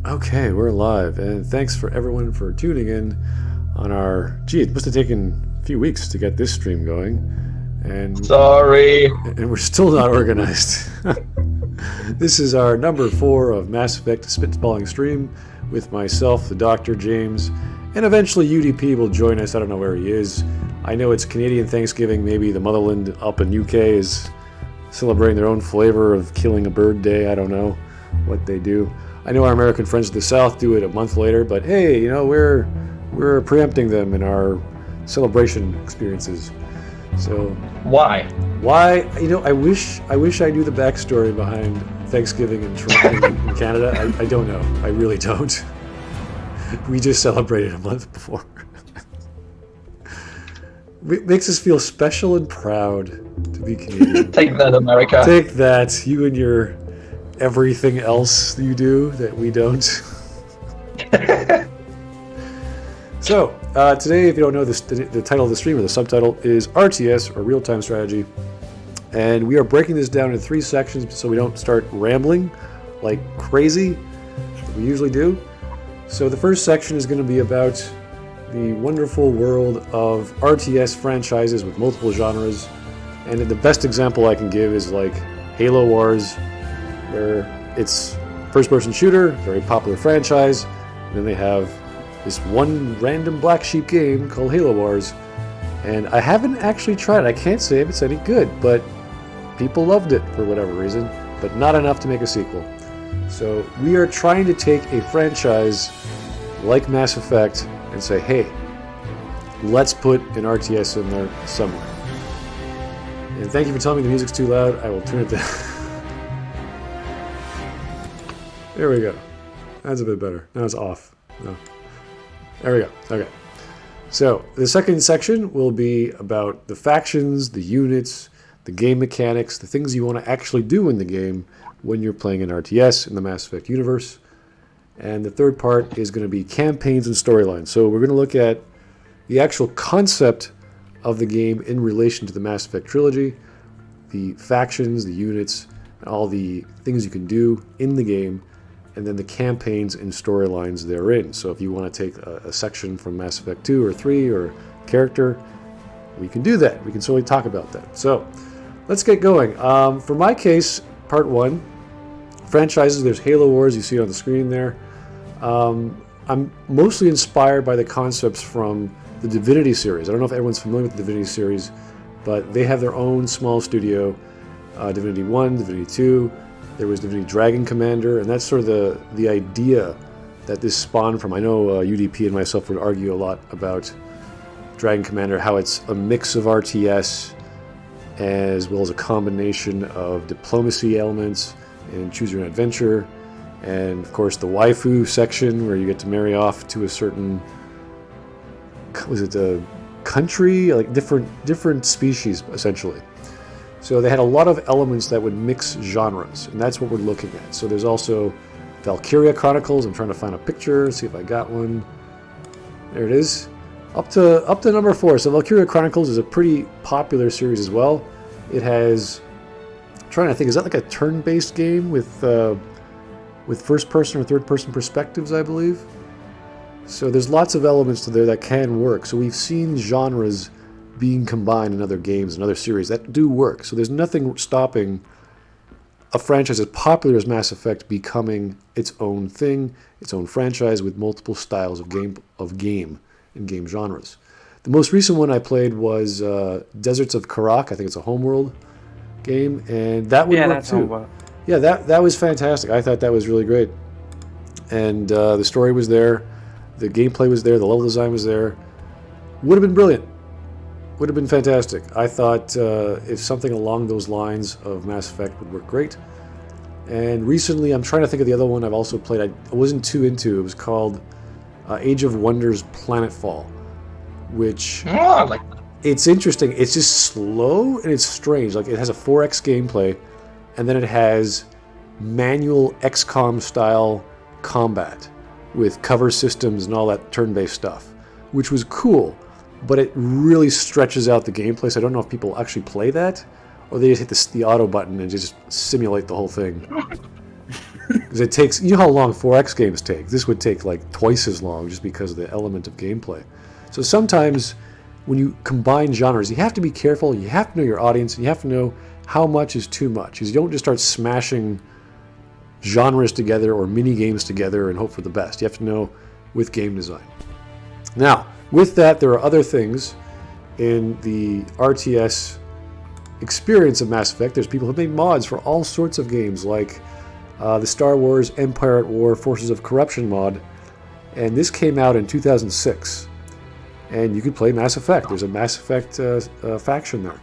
Okay, we're live, and thanks for everyone for tuning in on our... Gee, it must have taken a few weeks to get this stream going, and Sorry. we're still not organized. This is our number 4 of Mass Effect Spitballing stream with myself, the Dr. James, and eventually UDP will join us. I don't know where he is. I know it's Canadian Thanksgiving. Maybe the motherland up in UK is celebrating their own flavor of killing a bird day. I don't know what they do. I know our American friends to the South do it a month later, but hey, you know, we're preempting them in our celebration experiences. So Why? you know, I wish I knew the backstory behind Thanksgiving in Toronto in Canada. I don't know. I really don't. We just celebrated a month before. It makes us feel special and proud to be Canadian. Take that, America. Take that, you and your everything else you do that we don't. So, today, if you don't know, the title of the stream or the subtitle is RTS, or Real-Time Strategy. And we are breaking this down into 3 sections so we don't start rambling like crazy, like we usually do. So the first section is going to be about the wonderful world of RTS franchises with multiple genres. And the best example I can give is like Halo Wars, where it's first-person shooter, very popular franchise, and then they have this one random black sheep game called Halo Wars, and I haven't actually tried it. I can't say if it's any good, but people loved it for whatever reason, but not enough to make a sequel. So we are trying to take a franchise like Mass Effect and say, hey, let's put an RTS in there somewhere. And thank you for telling me the music's too loud. I will turn it down. There we go. That's a bit better. Now it's off. No. There we go. Okay. So the second section will be about the factions, the units, the game mechanics, the things you want to actually do in the game when you're playing an RTS in the Mass Effect universe. And the third part is going to be campaigns and storylines. So we're going to look at the actual concept of the game in relation to the Mass Effect trilogy, the factions, the units, and all the things you can do in the game, and then the campaigns and storylines therein. So if you want to take a section from Mass Effect 2 or 3 or character, we can do that. We can certainly talk about that. So let's get going. For my case, part 1, franchises, there's Halo Wars, you see it on the screen there. I'm mostly inspired by the concepts from the Divinity series. I don't know if everyone's familiar with the Divinity series, but they have their own small studio, Divinity 1, Divinity 2, there was Divinity Dragon Commander, and that's sort of the idea that this spawned from. I know UDP and myself would argue a lot about Dragon Commander, how it's a mix of RTS as well as a combination of diplomacy elements and choose your own adventure, and of course the waifu section where you get to marry off to a certain, was it a country, like different species essentially. So they had a lot of elements that would mix genres, and that's what we're looking at. So there's also Valkyria Chronicles. I'm trying to find a picture, see if I got one. There it is. Up to number 4. So Valkyria Chronicles is a pretty popular series as well. It has, I'm trying to think, is that like a turn-based game with first-person or third-person perspectives, I believe? So there's lots of elements to there that can work. So we've seen genres being combined in other games and other series that do work. So there's nothing stopping a franchise as popular as Mass Effect becoming its own thing, its own franchise with multiple styles of game and game genres. The most recent one I played was Deserts of Karak. I think it's a homeworld game, and that would work too. Homeworld. Yeah, that was fantastic. I thought that was really great, and the story was there, the gameplay was there, the level design was there. Would have been brilliant. Would have been fantastic. I thought if something along those lines of Mass Effect would work great. And recently, I'm trying to think of the other one I've also played. I wasn't too into. It was called Age of Wonders Planetfall, which it's interesting. It's just slow and it's strange. Like it has a 4X gameplay, and then it has manual XCOM style combat with cover systems and all that turn-based stuff, which was cool. But it really stretches out the gameplay, so I don't know if people actually play that, or they just hit the auto button and just simulate the whole thing. Because it takes, you know how long 4X games take? This would take like twice as long just because of the element of gameplay. So sometimes when you combine genres, you have to be careful, you have to know your audience, and you have to know how much is too much. Because you don't just start smashing genres together or mini games together and hope for the best. You have to know with game design. Now, with that, there are other things in the RTS experience of Mass Effect. There's people who have made mods for all sorts of games, like the Star Wars Empire at War Forces of Corruption mod, and this came out in 2006. And you could play Mass Effect. There's a Mass Effect faction there.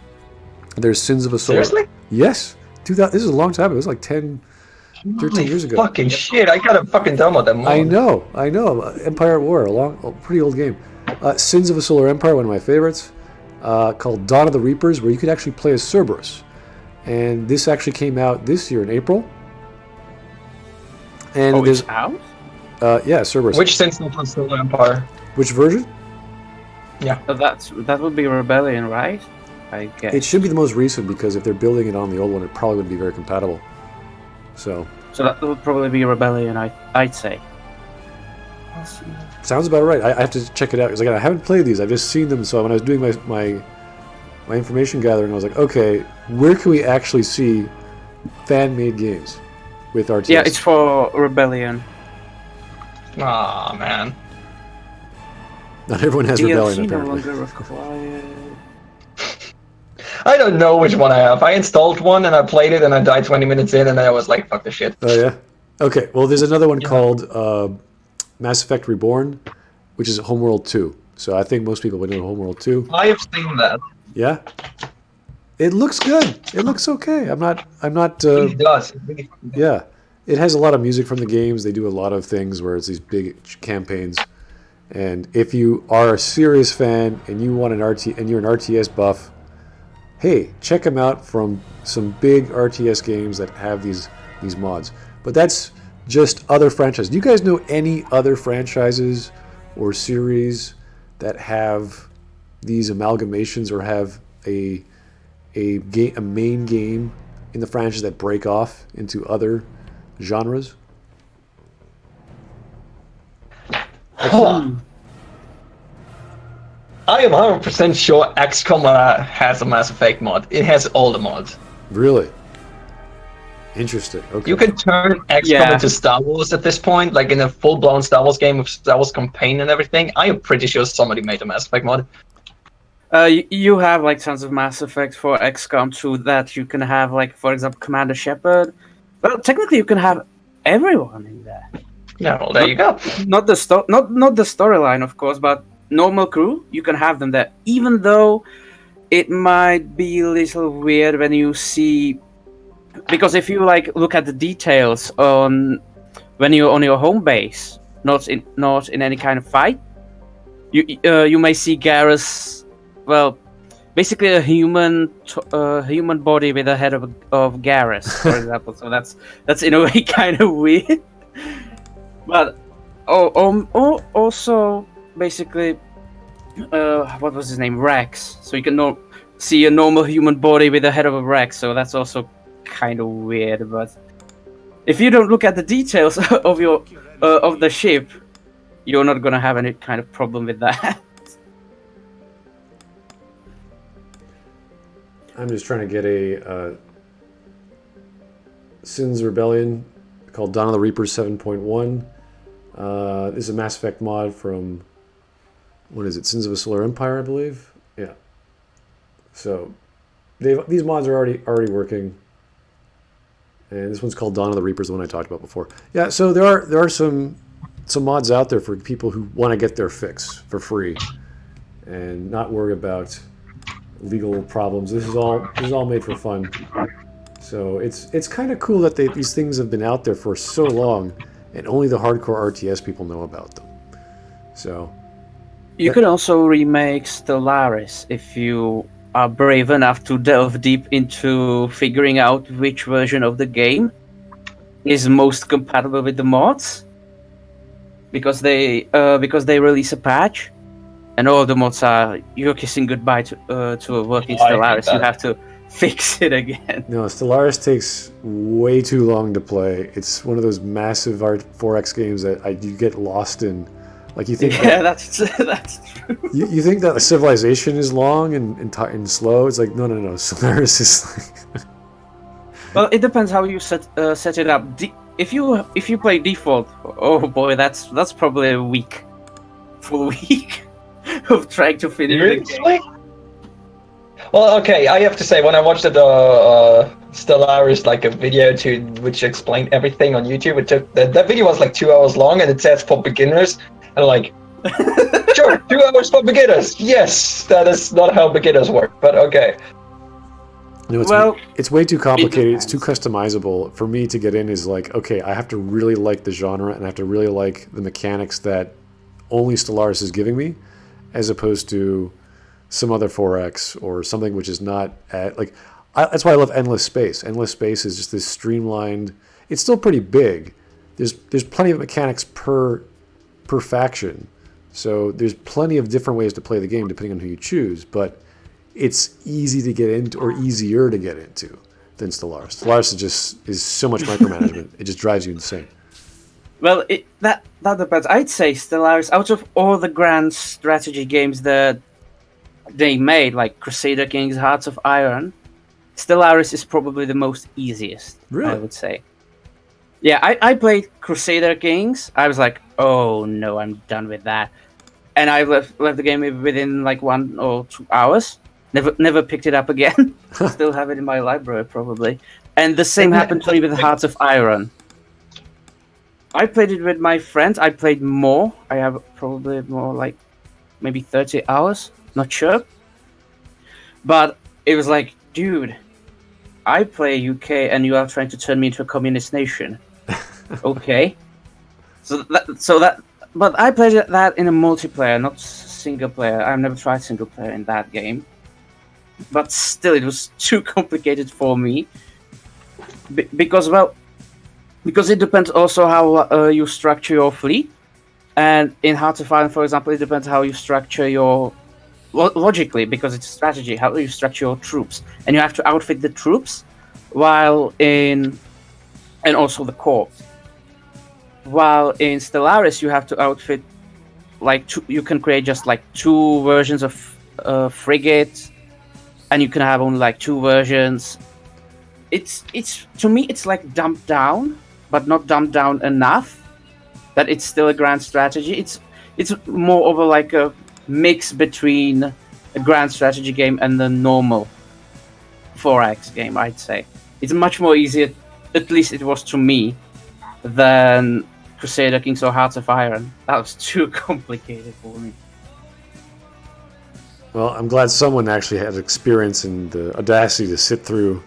There's Sins of a Solar. Seriously? Yes. This is a long time ago. It was like 10, 13 years ago. Fucking shit! I gotta fucking download that mod. I know. Empire at War, a pretty old game. Sins of a Solar Empire, one of my favorites, called Dawn of the Reapers, where you could actually play as Cerberus. And this actually came out this year in April. And it's out? Yeah, Cerberus. Which Sins of the Solar Empire? Which version? Yeah. So that would be Rebellion, right? I guess. It should be the most recent, because if they're building it on the old one, it probably wouldn't be very compatible. So that would probably be Rebellion, I'd say. Sounds about right. I have to check it out, because again, I haven't played these. I've just seen them. So when I was doing my information gathering, I was like, okay, where can we actually see fan-made games with RTS? Yeah, it's for Rebellion. Aw, man. Not everyone has Rebellion, apparently. I don't know which one I have. I installed one and I played it and I died 20 minutes in and then I was like, fuck this shit. Oh, yeah? Okay, well, there's another one called Mass Effect Reborn, which is Homeworld 2. So I think most people would know Homeworld 2. I have seen that. Yeah? It looks good. It looks okay. I'm not. It really does. It really fucking does. Yeah, it has a lot of music from the games. They do a lot of things where it's these big campaigns. And if you are a serious fan and you want and you're an RTS buff, hey, check them out from some big RTS games that have these mods. But that's just other franchises. Do you guys know any other franchises or series that have these amalgamations or have a main game in the franchise that break off into other genres? I am 100% sure XCOM has a Mass Effect mod. It has all the mods. Really? Interesting. Okay. You can turn XCOM into Star Wars at this point, like in a full-blown Star Wars game with Star Wars campaign and everything. I am pretty sure somebody made a Mass Effect mod. You have like tons of Mass Effect for XCOM 2 that you can have, like, for example, Commander Shepard. Well, technically you can have everyone in there. Yeah, well, there you go. Not the storyline, of course, but normal crew, you can have them there. Even though it might be a little weird when you see, because if you like look at the details when you're on your home base, not in any kind of fight, you may see Garrus. Well, basically a human body with a head of Garrus, for example. So that's in a way kind of weird. But also basically, what was his name? Rex. So you can see a normal human body with a head of a Rex. So that's also kind of weird. But if you don't look at the details of the ship, you're not gonna have any kind of problem with that. I'm just trying to get a Sins Rebellion called Dawn of the Reapers 7.1. This is a Mass Effect mod from, what is it, Sins of a Solar Empire, I believe? Yeah. So these mods are already working. And this one's called Dawn of the Reapers, the one I talked about before. Yeah, so there are some mods out there for people who want to get their fix for free and not worry about legal problems. This is all made for fun. So it's kind of cool that these things have been out there for so long, and only the hardcore RTS people know about them. So you could also remake Stellaris if you are brave enough to delve deep into figuring out which version of the game is most compatible with the mods, because they release a patch. And all the mods are, you're kissing goodbye to a working Stellaris. You have to fix it again. No, Stellaris takes way too long to play. It's one of those massive 4X games that you get lost in. Like you think, that's true. You think that Civilization is long and slow. It's like no. Stellaris is like. Well, it depends how you set it up. If you play default, oh boy, that's probably a full week of trying to finish the game. Well, okay, I have to say, when I watched the Stellaris, like a video which explained everything on YouTube, that video was like 2 hours long, and it says for beginners, and like, sure, 2 hours for beginners. Yes, that is not how beginners work, but okay. No, it's way too complicated. It's too customizable. For me to get in is like, okay, I have to really like the genre, and I have to really like the mechanics that only Stellaris is giving me, as opposed to some other 4X or something which is not that's why I love Endless Space. Endless Space is just this streamlined. It's still pretty big. There's plenty of mechanics per faction, so there's plenty of different ways to play the game depending on who you choose. But it's easy to get into, or easier to get into, than Stellaris. Stellaris is so much micromanagement. It just drives you insane. Well, that depends. I'd say Stellaris, out of all the grand strategy games that they made, like Crusader Kings, Hearts of Iron, Stellaris is probably the most easiest. Really? I would say. Yeah, I played Crusader Kings. I was like, oh no, I'm done with that, and I left the game within like 1 or 2 hours. Never picked it up again. Still have it in my library probably. And the same happened to me with Hearts of Iron. I played it with my friends. I played more. I have probably more, like maybe 30 hours. Not sure. But it was like, dude, I play UK and you are trying to turn me into a communist nation. Okay. But I played that in a multiplayer, not single player. I've never tried single player in that game. But still, it was too complicated for me. Because it depends also how you structure your fleet. And in Hearts of Iron, for example, it depends how you structure your... logically, because it's strategy, how you structure your troops. And you have to outfit the troops, and also the corps. While in Stellaris, you have to outfit, you can create just like 2 versions of frigate, and you can have only like 2 versions. It's to me, it's like dumbed down, but not dumbed down enough that it's still a grand strategy. It's more of a mix between a grand strategy game and the normal 4X game, I'd say. It's much more easier, at least it was to me, than Crusader Kings or Hearts of Iron. That was too complicated for me. Well, I'm glad someone actually had experience and the audacity to sit through.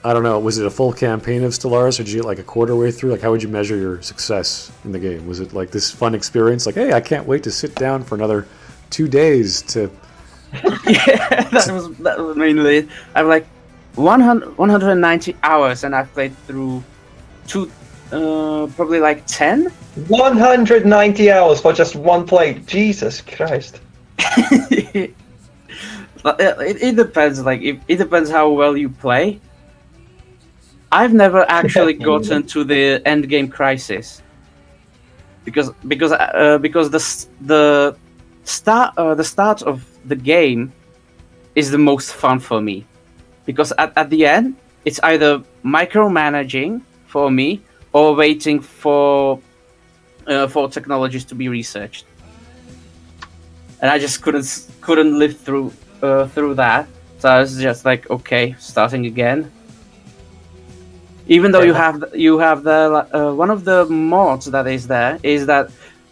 I don't know, was it a full campaign of Stellaris, or did you get like a quarter way through? Like, how would you measure your success in the game? Was it like this fun experience? Like, hey, I can't wait to sit down for another 2 days to... Yeah, that was mainly it. I'm like 190 hours, and I've played through probably like 10. 190 hours for just one play. Jesus Christ. It depends. It depends how well you play. I've never actually gotten to the end game crisis because the start of the game is the most fun for me, because at the end it's either micromanaging for me or waiting for technologies to be researched. And I just couldn't live through that. So I was just like, okay, starting again. Even though you have the one of the mods that is there is that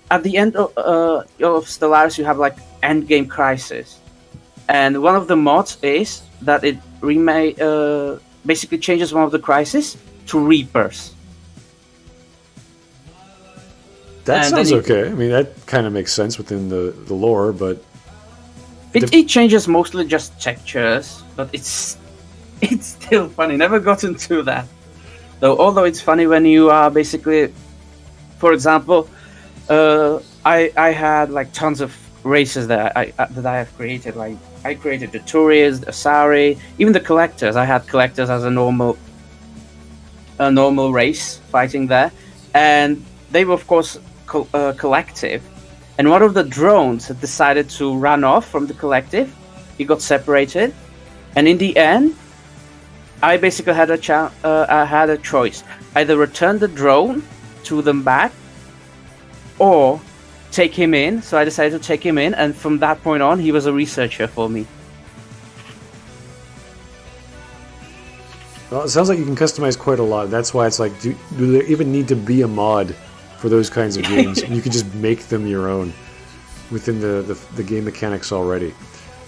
at the end of Stellaris you have like end game crisis, and one of the mods is that it basically changes one of the crises to Reapers. That sounds okay. I mean, that kind of makes sense within the lore, but... It changes mostly just textures, but it's still funny. Never got into that. Though, although it's funny when you are basically... For example, I had like tons of races that I have created. Like I created the tourists, the Asari, even the collectors. I had collectors as a normal race fighting there, and they were of course collective. And one of the drones had decided to run off from the collective. He got separated, and in the end, I basically had a choice: either return the drone to them back, or take him in. So I decided to take him in, and from that point on, he was a researcher for me. Well, it sounds like you can customize quite a lot. That's why it's like, do there even need to be a mod for those kinds of games? You can just make them your own within the game mechanics already.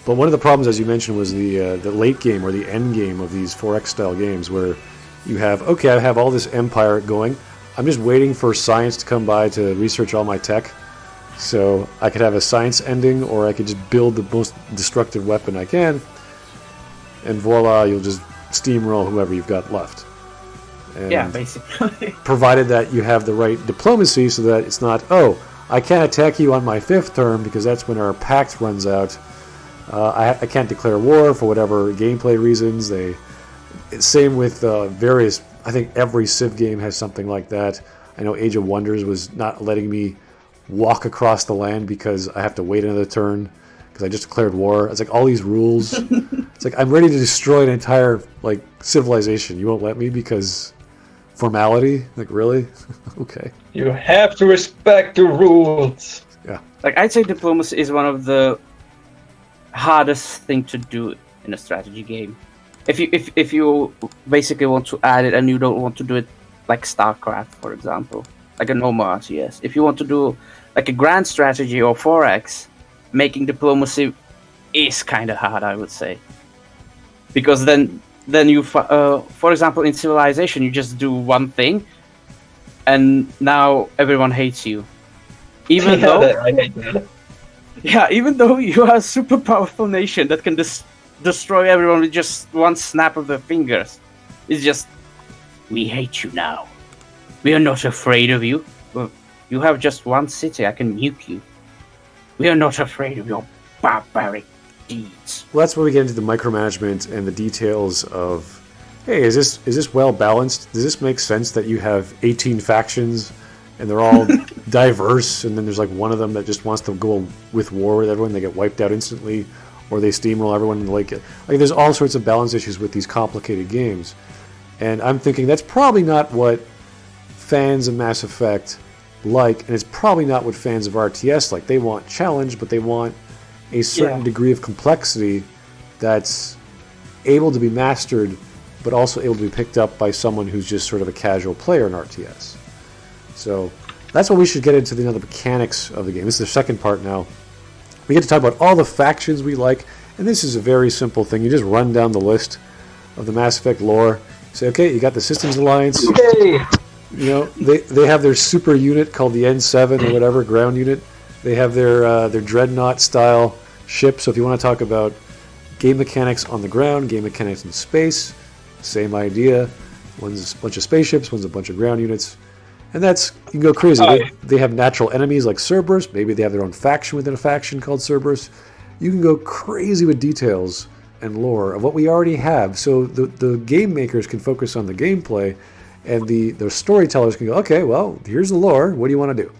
But one of the problems, as you mentioned, was the late game or the end game of these 4X style games, where you have, okay, I have all this empire going. I'm just waiting for science to come by to research all my tech. So I could have a science ending, or I could just build the most destructive weapon I can, and voila, you'll just steamroll whoever you've got left. And yeah, basically. provided that you have the right diplomacy, so that it's not, oh, I can't attack you on my 5th turn because that's when our pact runs out. I can't declare war for whatever gameplay reasons. Same with various, I think every Civ game has something like that. I know Age of Wonders was not letting me walk across the land because I have to wait another turn because I just declared war. It's like all these rules. It's like I'm ready to destroy an entire like civilization. You won't let me because formality? Like really? Okay. You have to respect the rules. Yeah. Like I'd say diplomacy is one of the hardest thing to do in a strategy game. If you basically want to add it and you don't want to do it like StarCraft, for example, like a normal RTS. If you want to do like a grand strategy or 4X, making diplomacy is kind of hard, I would say, because then you, for example, in Civilization, you just do one thing, and now everyone hates you, even though I hate that. Yeah, even though you are a super powerful nation that can destroy everyone with just one snap of the fingers. It's just, we hate you now. We are not afraid of you. Well, you have just one city, I can nuke you. We are not afraid of your barbaric deeds. Well, that's where we get into the micromanagement and the details of, hey, is this well balanced? Does this make sense that you have 18 factions and they're all diverse, and then there's like one of them that just wants to go with war with everyone, they get wiped out instantly, or they steamroll everyone in the lake. Like there's all sorts of balance issues with these complicated games. And I'm thinking that's probably not what fans of Mass Effect like, and it's probably not what fans of RTS like. They want challenge, but they want a certain degree of complexity that's able to be mastered, but also able to be picked up by someone who's just sort of a casual player in RTS. So that's what we should get into, the mechanics of the game. This is the second part now. We get to talk about all the factions we like, and this is a very simple thing. You just run down the list of the Mass Effect lore. Say, okay, you got the Systems Alliance. Yay! You know, they have their super unit called the N7 or whatever, ground unit. They have their Dreadnought style ship. So if you want to talk about game mechanics on the ground, game mechanics in space, same idea. One's a bunch of spaceships, one's a bunch of ground units. And you can go crazy. They have natural enemies like Cerberus. Maybe they have their own faction within a faction called Cerberus. You can go crazy with details and lore of what we already have. So the game makers can focus on the gameplay, and the storytellers can go, okay, well, here's the lore. What do you want to do?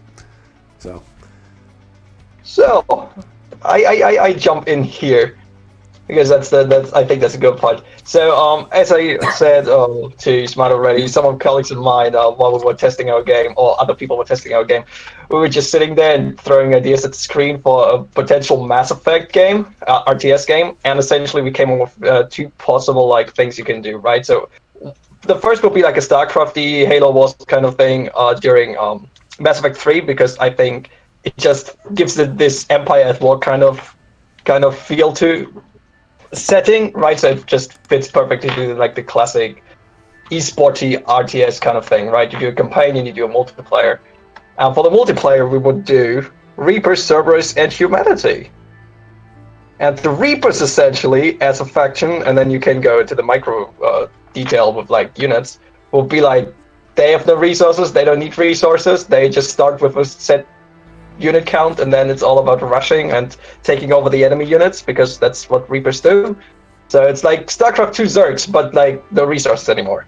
So I jump in here because that's I think that's a good point. So as I said to Smart already, some of colleagues of mine while we were testing our game, or other people were testing our game, we were just sitting there and throwing ideas at the screen for a potential Mass Effect game, RTS game, and essentially we came up with two possible like things you can do, right? So the first would be like a StarCrafty Halo Wars kind of thing during Mass Effect 3, because I think it just gives it this Empire at War kind of feel to setting, right? So it just fits perfectly to like the classic esporty RTS kind of thing, right? You do a campaign, you do a multiplayer. And for the multiplayer, we would do Reapers, Cerberus, and Humanity. And the Reapers essentially, as a faction, and then you can go into the micro detail with like units, will be like, they have no resources, they don't need resources, they just start with a set unit count, and then it's all about rushing and taking over the enemy units, because that's what Reapers do. So it's like StarCraft 2 Zergs, but like no resources anymore.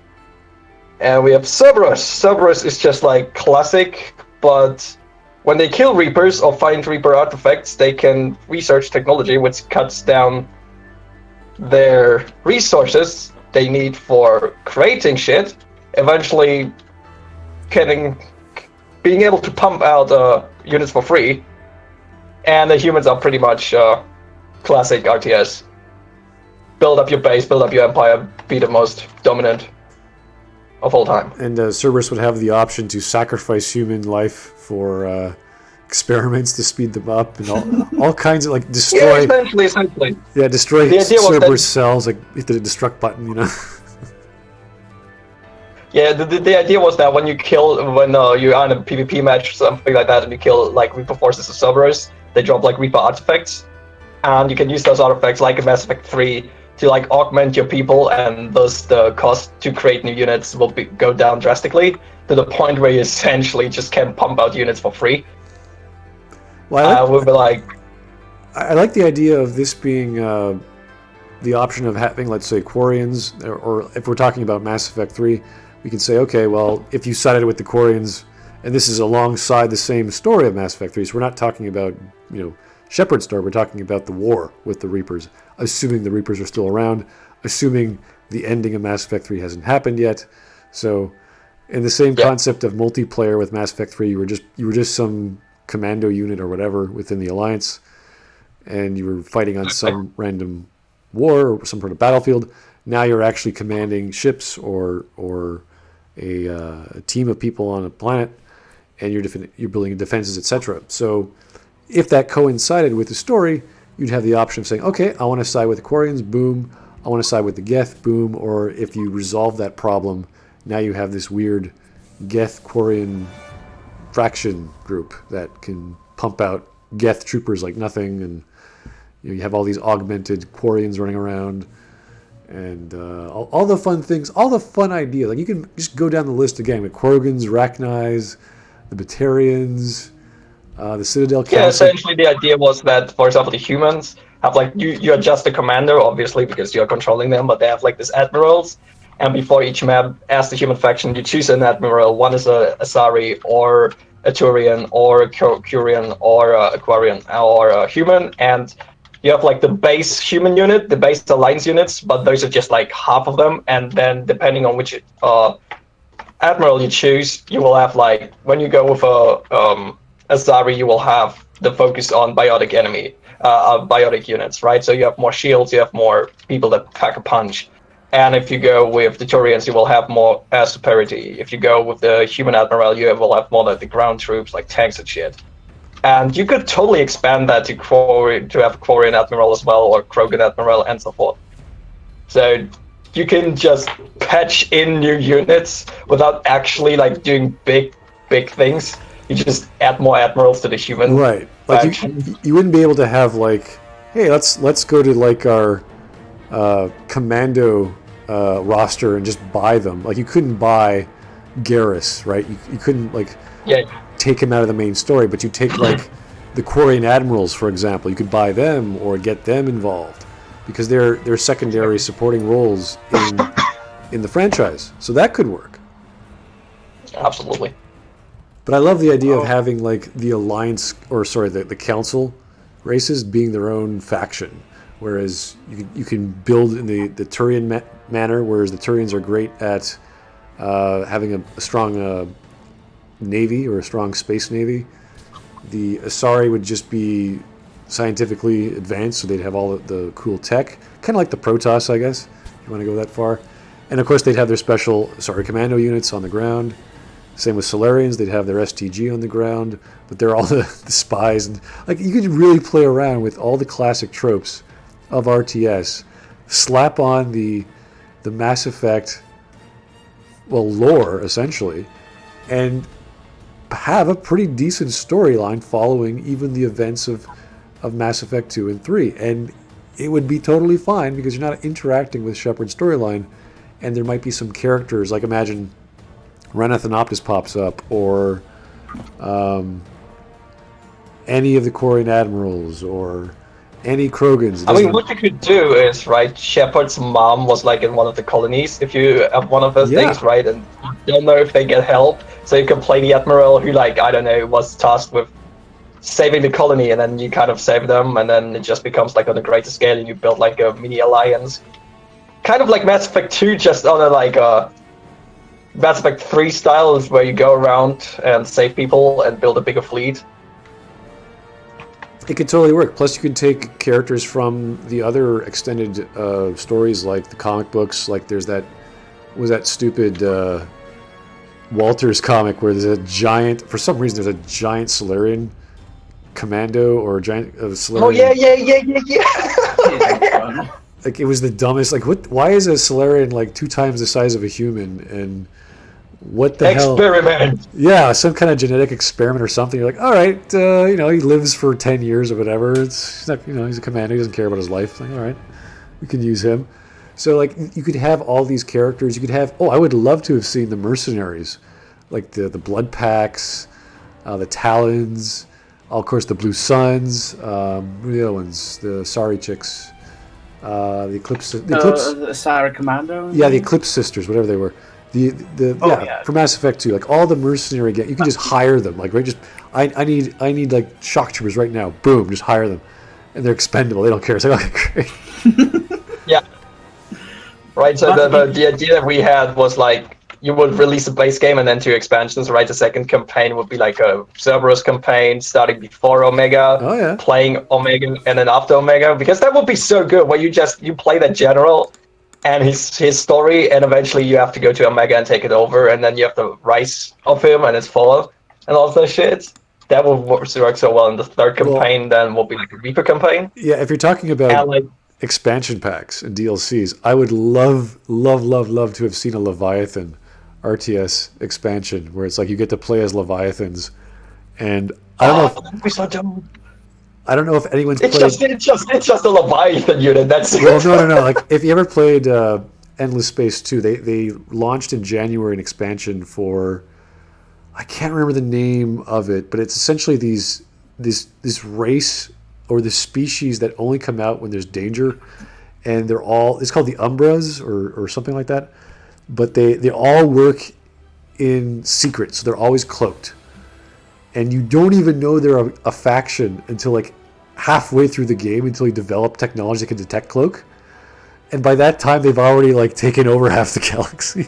And we have Cerberus. Cerberus is just like classic, but when they kill Reapers or find Reaper artifacts, they can research technology, which cuts down their resources they need for creating shit, eventually being able to pump out units for free. And the humans are pretty much classic RTS. Build up your base, build up your empire, be the most dominant of all time. And Cerberus would have the option to sacrifice human life for experiments to speed them up, and all kinds of like destroy. Yeah, essentially. Yeah, destroy Cerberus cells. Like hit the destruct button, you know. Yeah, the idea was that when you're in a PvP match or something like that, and you kill like Reaper forces of Cerberus, they drop like Reaper artifacts, and you can use those artifacts like in Mass Effect 3 to like augment your people, and thus the cost to create new units will go down drastically to the point where you essentially just can pump out units for free. Well, we'll be like, I like the idea of this being the option of having, let's say, Quarians, or if we're talking about Mass Effect 3, we can say, okay, well, if you sided with the Quarians, and this is alongside the same story of Mass Effect 3, so we're not talking about, Shepard's story, we're talking about the war with the Reapers, assuming the Reapers are still around, assuming the ending of Mass Effect 3 hasn't happened yet. So, in the same concept of multiplayer with Mass Effect 3, you were just some commando unit or whatever within the Alliance, and you were fighting on some random war or some sort of battlefield. Now you're actually commanding ships or a team of people on a planet, and you're building defenses, etc. So if that coincided with the story, you'd have the option of saying, okay, I want to side with the Quarians, boom. I want to side with the Geth, boom. Or if you resolve that problem, now you have this weird Geth-Quarian fraction group that can pump out Geth troopers like nothing, and you have all these augmented Quarians running around, and all the fun things, all the fun ideas. Like you can just go down the list again with Krogans, Rachni's, the Batarians, the Citadel Council. Yeah, essentially the idea was that, for example, the humans have like you're just a commander, obviously, because you're controlling them, but they have like these admirals, and before each map, as the human faction, you choose an admiral. One is a Asari or a Turian or a Curian or a Aquarian or a human, and you have like the base human unit, the base alliance units, but those are just like half of them, and then depending on which admiral you choose, you will have like, when you go with a Asari, you will have the focus on biotic units, right? So you have more shields, you have more people that pack a punch. And if you go with the Turians, you will have more air superiority. If you go with the human admiral, you will have more like the ground troops, like tanks and shit. And you could totally expand that to have a Quarian admiral as well, or Krogan admiral, and so forth. So you can just patch in new units without actually like doing big things. You just add more admirals to the human. Right. Like you wouldn't be able to have like, hey, let's go to like our commando roster and just buy them. Like you couldn't buy Garrus, right? You couldn't like take him out of the main story, but you take like the Quarian admirals, for example. You could buy them or get them involved because they're secondary supporting roles in the franchise. So that could work. Absolutely. But I love the idea of having like the alliance, or sorry, the council races being their own faction. Whereas you can build in the Turian manner, whereas the Turians are great at having a strong navy or a strong space navy. The Asari would just be scientifically advanced, so they'd have all the cool tech, kind of like the Protoss, I guess, if you want to go that far. And of course, they'd have their commando units on the ground. Same with Solarians, they'd have their STG on the ground, but they're all the spies. And like you could really play around with all the classic tropes of RTS, slap on the Mass Effect, lore, essentially, and have a pretty decent storyline following even the events of Mass Effect 2 and 3. And it would be totally fine because you're not interacting with Shepard's storyline, and there might be some characters, like imagine Reneth and Optus pops up, or any of the Quarian admirals or any Krogans. I mean, what you could do is, right, Shepard's mom was like in one of the colonies, if you have one of those Yeah. things, right, and you don't know if they get help, so you can play the admiral who, like, I don't know, was tasked with saving the colony, and then you kind of save them, and then it just becomes like on a greater scale, and you build like a mini alliance. Kind of like Mass Effect 2, just on a like Mass Effect 3 style, where you go around and save people and build a bigger fleet. It could totally work. Plus, you can take characters from the other extended stories, like the comic books. Like there's that stupid Walters comic where there's a giant. For some reason, there's a giant Solarian commando or a giant Solarian. Oh yeah. Like it was the dumbest. Like what? Why is a Solarian like 2 times the size of a human? And what the hell? Experiment. Yeah, some kind of genetic experiment or something. You're like, all right, he lives for 10 years or whatever. He's not, he's a commander. He doesn't care about his life. Like, all right, we can use him. So like, you could have all these characters. You could have. Oh, I would love to have seen the mercenaries, like the Blood Packs, the Talons, of course the Blue Suns. Who are the other ones? The Sorry Chicks, the Eclipse. The Sarah Commando. Yeah, the Eclipse Sisters, whatever they were. For Mass Effect 2, like all the mercenary gang, you can just hire them. Like, right, just I need like shock troopers right now. Boom, just hire them, and they're expendable. They don't care. It's like, okay, great. Yeah. Right. So the idea that we had was like you would release a base game and then 2 expansions. Right. The second campaign would be like a Cerberus campaign starting before Omega. Oh yeah. Playing Omega and then after Omega, because that would be so good. Where you play that general and his story, and eventually you have to go to Omega and take it over, and then you have the rise of him and his fall and all that shit. That will work so well in the third campaign. Then will be like a Reaper campaign. Yeah, if you're talking about expansion packs and DLCs, I would love to have seen a Leviathan RTS expansion where it's like you get to play as Leviathans, and I don't know if that'd be so dumb. I don't know if anyone's It's played. just a Leviathan unit. That's it. Well, no. Like if you ever played Endless Space 2, they launched in January an expansion for, I can't remember the name of it, but it's essentially this race or this species that only come out when there's danger, and it's called the Umbras or something like that, but they all work in secret, so they're always cloaked, and you don't even know they're a faction until like halfway through the game, until you develop technology that can detect cloak, and by that time they've already like taken over half the galaxy.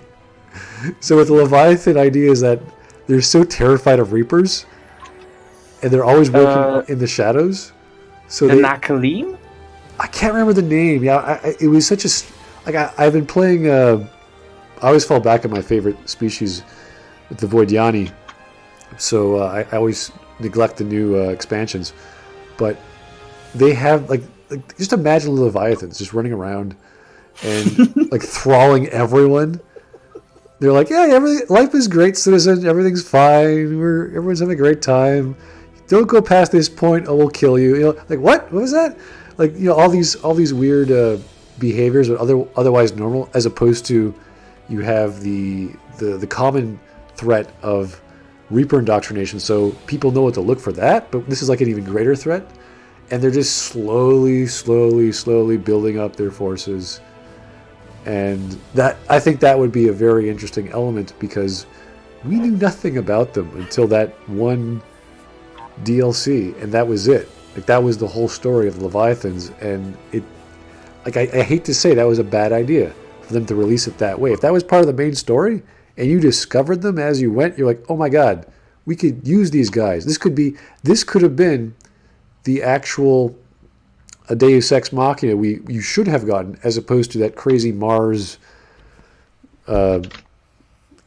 So with the Leviathan idea is that they're so terrified of Reapers, and they're always working in the shadows. So the Nakalim? I can't remember the name. Yeah, it was such a I've been playing. I always fall back on my favorite species, the Voidyani. So I always neglect the new expansions, but they have like just imagine the Leviathans just running around and like thralling everyone. They're like, yeah, life is great, citizen. Everything's fine. Everyone's having a great time. Don't go past this point, or we'll kill you. Like what? What was that? Like all these weird behaviors, but otherwise normal, as opposed to you have the common threat of Reaper indoctrination. So people know what to look for that, but this is like an even greater threat, and they're just slowly building up their forces. And that, I think that would be a very interesting element, because we knew nothing about them until that one DLC, and that was it. Like that was the whole story of Leviathans, and it, like I hate to say that was a bad idea for them to release it that way. If that was part of the main story and you discovered them as you went, you're like, oh my god, we could use these guys. This could have been the actual a Deus Ex Machina you should have gotten, as opposed to that crazy Mars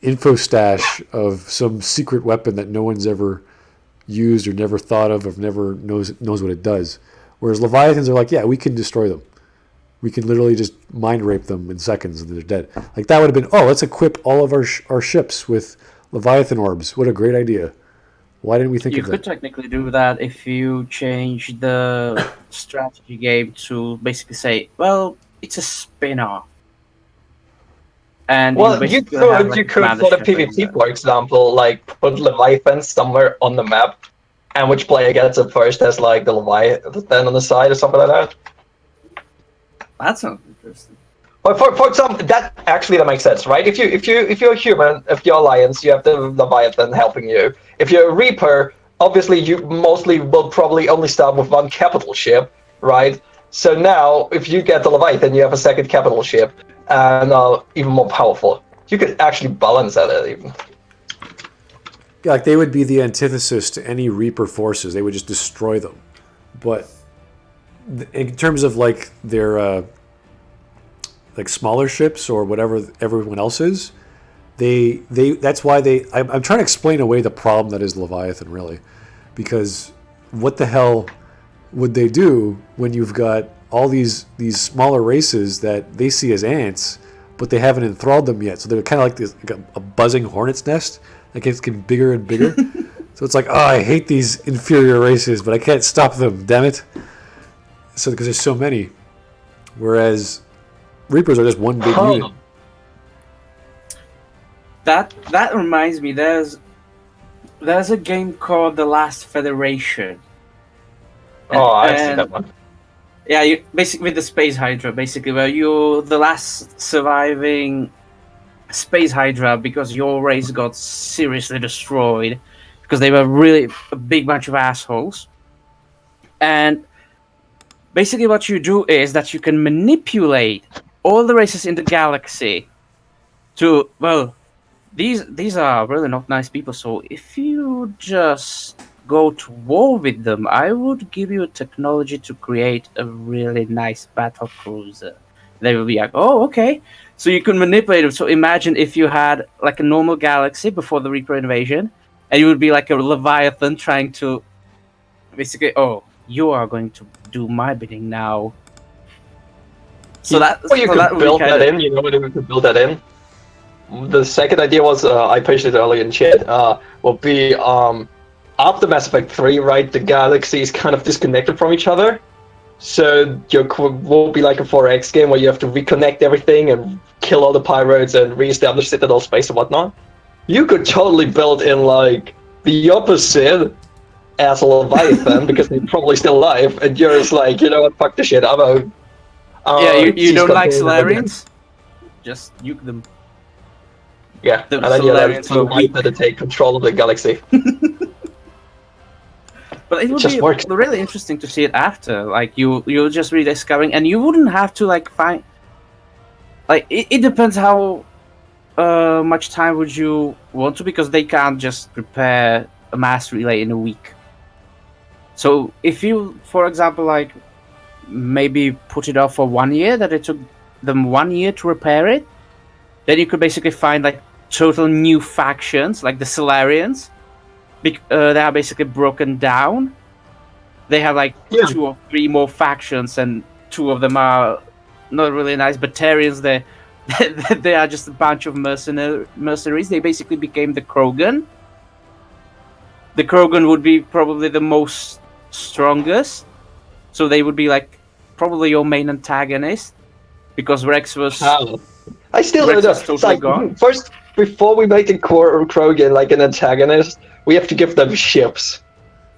info stash of some secret weapon that no one's ever used or never thought of, or never knows what it does. Whereas Leviathans are like, yeah, we can destroy them. We can literally just mind rape them in seconds and they're dead. Like that would have been, let's equip all of our ships with Leviathan orbs. What a great idea. Why didn't we think of that? You could technically do that if you change the strategy game to basically say, well, it's a spin-off. And you could for the PvP, for example, like put Leviathan somewhere on the map and which player gets it first has like the Leviathan on the side or something like that. That sounds interesting. But for example, that makes sense, right? If you're a human, if you're Alliance, you have the Leviathan helping you. If you're a Reaper, obviously you mostly will probably only start with one capital ship, right? So now, if you get the Leviathan, you have a second capital ship, and even more powerful. You could actually balance that even. Yeah, like they would be the antithesis to any Reaper forces. They would just destroy them. But in terms of like their like smaller ships or whatever everyone else is, they that's why I'm trying to explain away the problem that is Leviathan, really, because what the hell would they do when you've got all these smaller races that they see as ants, but they haven't enthralled them yet? So they're kind of like this, like a buzzing hornet's nest that keeps getting bigger and bigger. So it's like, oh, I hate these inferior races, but I can't stop them, damn it. So because there's so many, whereas Reapers are just one big unit. That reminds me. There's a game called The Last Federation. I've seen that one. Yeah, you basically with the Space Hydra, basically where you're the last surviving Space Hydra because your race got seriously destroyed because they were really a big bunch of assholes. And basically what you do is that you can manipulate all the races in the galaxy to, well, these are really not nice people, so if you just go to war with them, I would give you technology to create a really nice battle cruiser. They will be like, oh, okay. So you can manipulate them. So imagine if you had like a normal galaxy before the Reaper invasion, and you would be like a Leviathan trying to basically, oh, you are going to do my bidding now. So you could build that in. You know what you could build that in? The second idea was, I pushed it earlier in chat, will be after Mass Effect 3, right, the galaxy is kind of disconnected from each other. So your will be like a 4X game where you have to reconnect everything and kill all the pirates and reestablish Citadel space and whatnot. You could totally build in like the opposite as a Leviathan because they're probably still alive, and you're just like, you know what, fuck the shit, I'm out. Yeah, you don't like Solarians? Just nuke them. Yeah, and then you're like to take control of the galaxy. But it would be really interesting to see it after. Like you're just rediscovering, and you wouldn't have to like find. Like it depends how much time would you want to, because they can't just prepare a mass relay in a week. So if you, for example, like maybe put it off for 1 year, that it took them 1 year to repair it, then you could basically find like total new factions, like the Solarians. They are basically broken down. They have like 2 or 3 more factions, and 2 of them are not really nice. Batarians, they are just a bunch of mercenaries. They basically became the Krogan. The Krogan would be probably the most strongest, so they would be like probably your main antagonist, because Rex was. I still don't know. Totally like, gone. First, before we make the Krogan like an antagonist, we have to give them ships.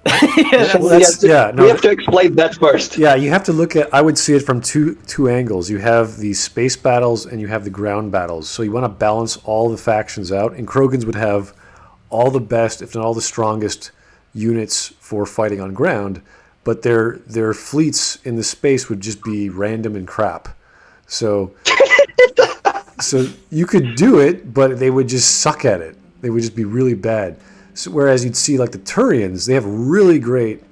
We have to explain that first. Yeah, you have to look at. I would see it from two angles. You have the space battles and you have the ground battles. So you want to balance all the factions out. And Krogans would have all the best, if not all the strongest, units for fighting on ground. But their fleets in the space would just be random and crap. So you could do it, but they would just suck at it. They would just be really bad. So, whereas you'd see like the Turians, they have really great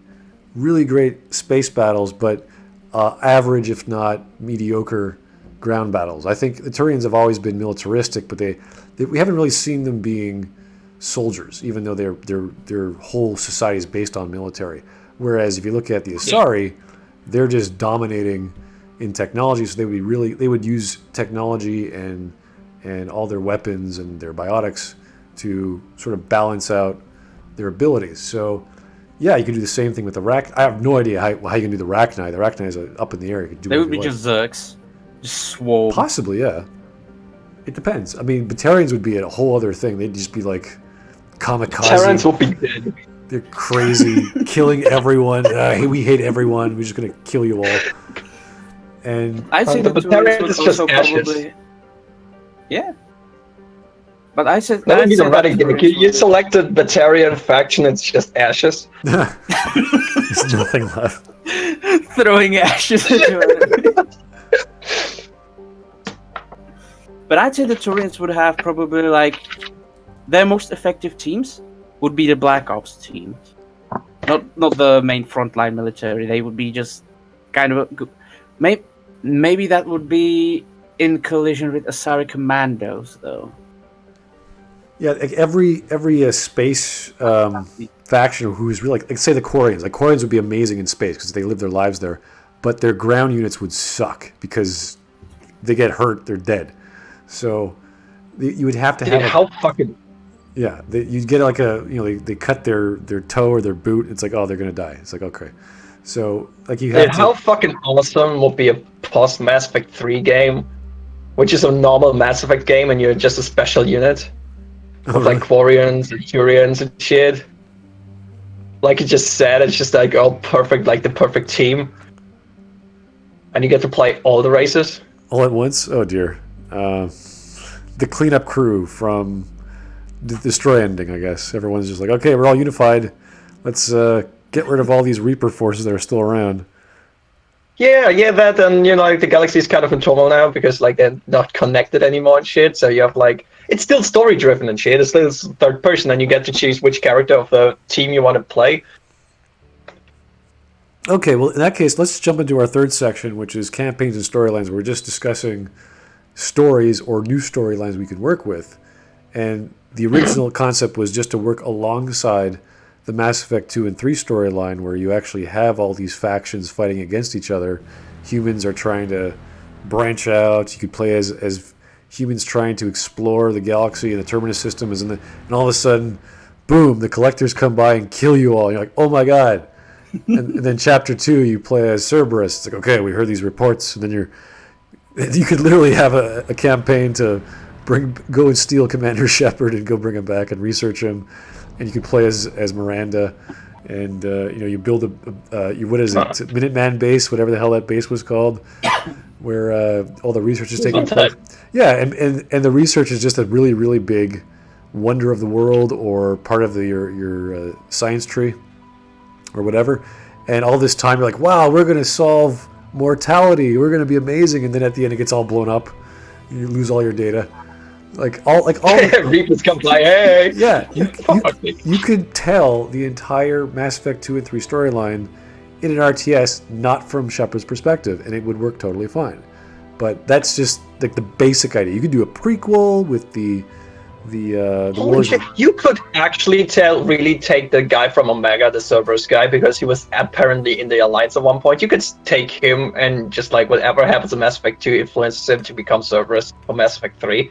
space battles, but average, if not mediocre, ground battles. I think the Turians have always been militaristic, but we haven't really seen them being soldiers, even though their whole society is based on military. Whereas if you look at the Asari, they're just dominating in technology, so they would use technology and all their weapons and their biotics to sort of balance out their abilities. So, yeah, you can do the same thing with the Rachni. I have no idea how you can do the Rachni. The Rachni is up in the air. You can do they would be just Zergs. Just swarm. Possibly, yeah. It depends. I mean, Batarians would be a whole other thing. They'd just be like kamikaze. Terrans will be dead. They're crazy, killing everyone. We hate everyone. We're just gonna kill you all. And I'd say The the Turians Batarian would is just also ashes. probably. Yeah. But I said. That would I'd be the say right that gimmick. Turians You would be- selected Batarian faction, it's just ashes. there's nothing left. throwing ashes at you. But I'd say the Turians would have probably like their most effective teams would be the Black Ops teams, not the main frontline military. They would be just kind of maybe that would be in collision with Asari Commandos though. Yeah, like every space faction who's really like say the Quarians. Like Quarians would be amazing in space because they live their lives there, but their ground units would suck because they get hurt, they're dead. So you would have to Dude, have how fucking... yeah. You'd get like they cut their toe or their boot. It's like, oh, they're gonna die. It's like, okay, so like you have Dude, how fucking awesome would be a post Mass Effect 3 game, which is a normal Mass Effect game and you're just a special unit with like Quarians and Turians and shit. Like you just said, it's just like all perfect, like the perfect team. And you get to play all the races. all at once. Oh dear. The cleanup crew from the Destroy ending, I guess. Everyone's just like, okay, we're all unified. Let's get rid of all these Reaper forces that are still around. Yeah, that, and like the galaxy's kind of in turmoil now because like they're not connected anymore and shit. So you have like, it's still story driven and shit. It's still third person, and you get to choose which character of the team you want to play. Okay, well, in that case, let's jump into our third section, which is campaigns and storylines. We're just discussing stories or new storylines we could work with. And the original concept was just to work alongside the Mass Effect 2 and 3 storyline where you actually have all these factions fighting against each other. Humans are trying to branch out. You could play as humans trying to explore the galaxy, and the Terminus system is and all of a sudden, boom, the Collectors come by and kill you all. And you're like, oh my god. And then Chapter 2, you play as Cerberus. It's like, okay, we heard these reports. And then you could literally have a campaign to go and steal Commander Shepard and go bring him back and research him. And you could play as Miranda, and you build what is it, Minuteman base, whatever the hell that base was called, where all the research is taking place. Yeah, and the research is just a really, really big wonder of the world or part of your science tree or whatever. And all this time you're like, wow, we're going to solve mortality. We're going to be amazing. And then at the end it gets all blown up. You lose all your data. Like all Reapers come by, hey! Yeah, you could tell the entire Mass Effect 2 and 3 storyline in an RTS not from Shepard's perspective, and it would work totally fine. But that's just like the basic idea. You could do a prequel with the Holy shit, you could actually really take the guy from Omega, the Cerberus guy, because he was apparently in the Alliance at one point. You could take him and just like whatever happens in Mass Effect 2 influences him to become Cerberus for Mass Effect 3.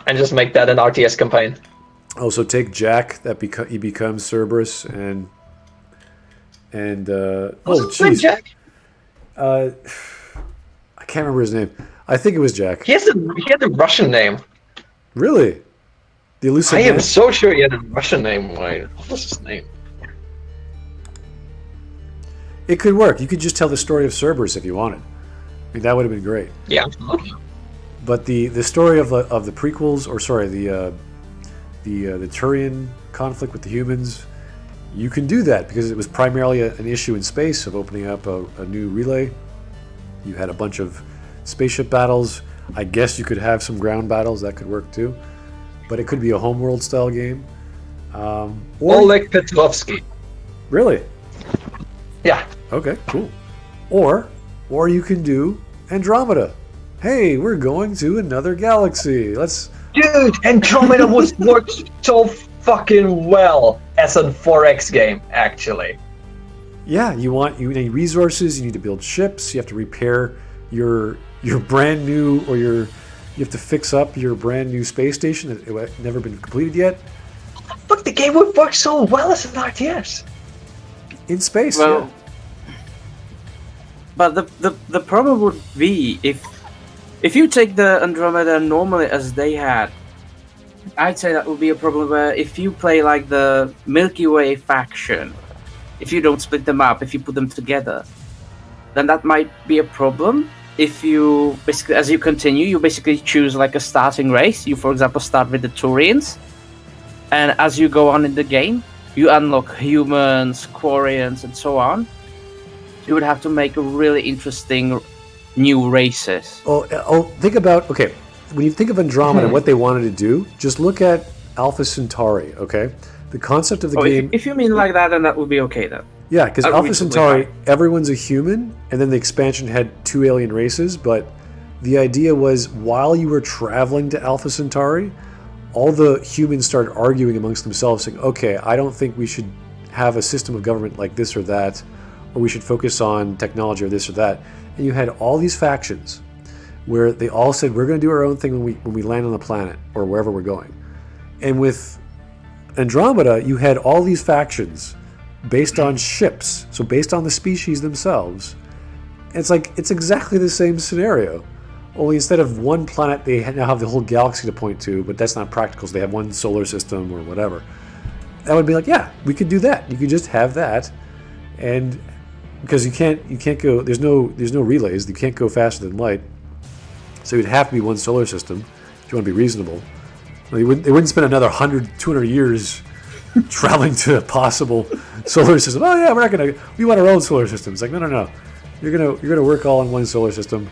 And just make that an RTS campaign. Also take Jack, he becomes Cerberus, and jeez, Jack? I can't remember his name. I think it was Jack. He had a Russian name. Really? The elusive I am man? so sure he had a Russian name. Wait, what was his name? It could work. You could just tell the story of Cerberus if you wanted. I mean, that would have been great. Yeah. But the story of the prequels, or sorry, the Turian conflict with the humans, you can do that because it was primarily an issue in space of opening up a new relay. You had a bunch of spaceship battles. I guess you could have some ground battles. That could work too. But it could be a homeworld style game. Oleg Petrovsky. Really? Yeah. Okay, cool. Or you can do Andromeda. Hey, we're going to another galaxy. Dude, Andromeda was worked so fucking well as a 4X game, actually. Yeah, you need resources. You need to build ships. You have to repair your brand new, or you have to fix up your brand new space station that had never been completed yet. Look, the game would work so well as an RTS. In space, Well, yeah. but the problem would be if you take the Andromeda normally as they had, I'd say that would be a problem where if you play like the Milky Way faction, if you don't split them up, if you put them together, then that might be a problem. If you basically, as you continue, you basically choose like a starting race. You, for example, start with the Turians, and as you go on in the game, you unlock humans, Quarians, and so on. You would have to make really interesting new races. Think about, okay, when you think of Andromeda, what they wanted to do, just look at Alpha Centauri, okay? The concept of the game... If you mean like that, then that would be okay then. Yeah, because Alpha Centauri, everyone's a human, and then the expansion had 2 alien races, but the idea was while you were traveling to Alpha Centauri, all the humans started arguing amongst themselves, saying, okay, I don't think we should have a system of government like this or that, or we should focus on technology or this or that. And you had all these factions where they all said, we're going to do our own thing when we land on the planet or wherever we're going. And with Andromeda, you had all these factions based on ships, so based on the species themselves. It's like, it's exactly the same scenario. Only instead of one planet, they now have the whole galaxy to point to, but that's not practical, so they have one solar system or whatever. That would be like, yeah, we could do that. You could just have that, and because you can't go, there's no relays, you can't go faster than light, so it'd have to be one solar system if you want to be reasonable. They wouldn't spend another 100, 200 years traveling to a possible solar system. Oh yeah, we want our own solar system. It's like, no. You're gonna work all in one solar system,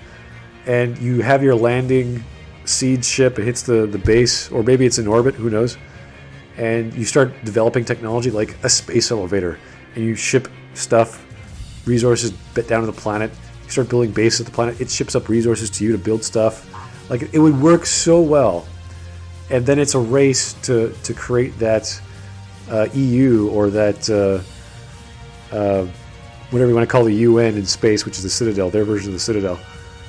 and you have your landing seed ship. It hits the base, or maybe it's in orbit. Who knows? And you start developing technology like a space elevator, and you ship stuff, resources down to the planet. You start building bases at the planet. It ships up resources to you to build stuff. Like, it would work so well. And then it's a race to create that EU or that whatever you want to call the UN in space, which is the Citadel, their version of the Citadel.